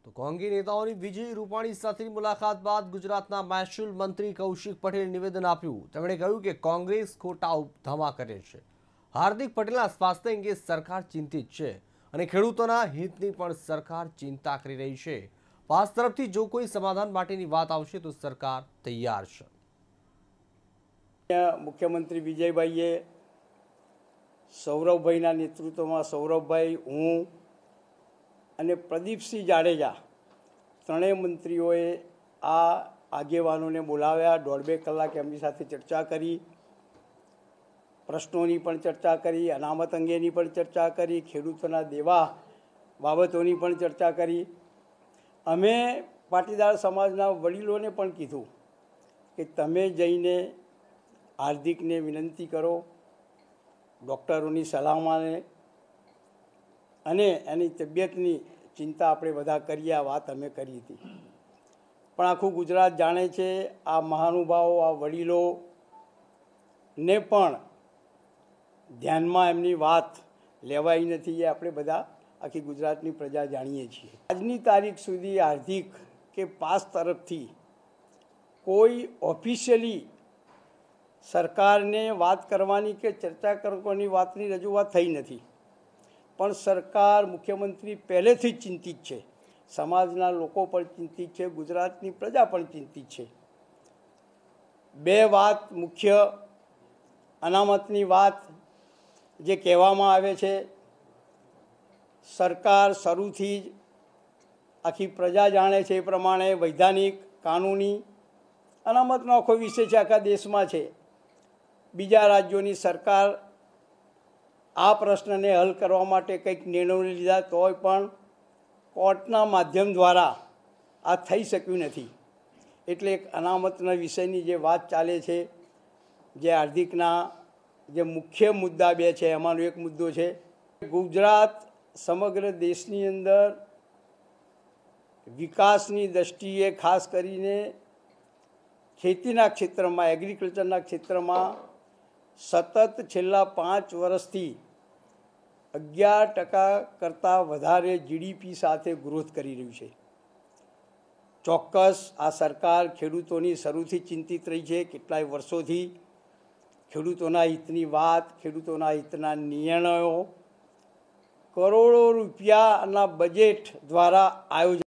તો કોંગી નેતાઓની વિજય રૂપાણી સાથેની મુલાકાત બાદ ગુજરાતના મહેસૂલ મંત્રી કૌશિક પટેલે નિવેદન આપ્યું। તેમણે કહ્યું કે કોંગ્રેસ ખોટા ઉપધામા કરે છે। હાર્દિક પટેલના સ્વાસ્થ્ય અંગે સરકાર ચિંતિત છે અને ખેડૂતોના હિતની પણ સરકાર ચિંતા કરી રહી છે। પાસ તરફથી જો કોઈ સમાધાન માટેની વાત આવશે તો સરકાર તૈયાર છે। મુખ્યમંત્રી વિજયભાઈએ સૌરભભાઈના નેતૃત્વમાં સૌરભભાઈ, હું અને પ્રદીપસિંહ જાડેજા ત્રણેય મંત્રીઓએ આ આગેવાનોને બોલાવ્યા। 1.5-2 કલાક એમની સાથે ચર્ચા કરી, પ્રશ્નોની પણ ચર્ચા કરી, અનામત અંગેની પણ ચર્ચા કરી, ખેડૂતોના દેવા બાબતોની પણ ચર્ચા કરી। અમે પાટીદાર સમાજના વડીલોને પણ કીધું કે તમે જઈને હાર્દિકને વિનંતી કરો, ડૉક્ટરોની સલાહ માને અને એની તબિયતની ચિંતા આપણે બધા કરીએ। આ વાત અમે કરી હતી, પણ આખું ગુજરાત જાણે છે, આ મહાનુભાવો, આ વડીલોને પણ ધ્યાનમાં એમની વાત લેવાઈ નથી। એ આપણે બધા આખી ગુજરાતની પ્રજા જાણીએ છીએ। આજની તારીખ સુધી હાર્દિક કે પાસ તરફથી કોઈ ઓફિશિયલી સરકારને વાત કરવાની કે ચર્ચા કરવાની વાતની રજૂઆત થઈ નથી, પણ સરકાર, મુખ્યમંત્રી પહેલેથી જ ચિંતિત છે, સમાજના લોકો પણ ચિંતિત છે, ગુજરાતની પ્રજા પણ ચિંતિત છે। બે વાત મુખ્ય, અનામતની વાત જે કહેવામાં આવે છે, સરકાર શરૂથી જ આખી પ્રજા જાણે છે એ પ્રમાણે વૈધાનિક, કાનૂની અનામતનો આખો વિષય છે, આખા દેશમાં છે। બીજા રાજ્યોની સરકાર આ પ્રશ્નને હલ કરવા માટે કંઈક નિર્ણયો લીધા તોય પણ કોર્ટના માધ્યમ દ્વારા આ થઈ શક્યું નથી। એટલે એક અનામતના વિષયની જે વાત ચાલે છે, જે હાર્દિકના જે મુખ્ય મુદ્દા બે છે એમાંનો એક મુદ્દો છે ગુજરાત સમગ્ર દેશની અંદર વિકાસની દૃષ્ટિએ, ખાસ કરીને ખેતીના ક્ષેત્રમાં, એગ્રીકલ્ચરના ક્ષેત્રમાં સતત છેલ્લા 5 વર્ષથી 11% કરતાં વધારે જીડીપી સાથે ગ્રોથ કરી રહ્યું છે। ચોક્કસ આ સરકાર ખેડૂતોની શરૂથી ચિંતિત રહી છે, કેટલાય વર્ષોથી ખેડૂતોના હિતની વાત, ખેડૂતોના હિતના નિર્ણયો કરોડો રૂપિયાના બજેટ દ્વારા આયોજન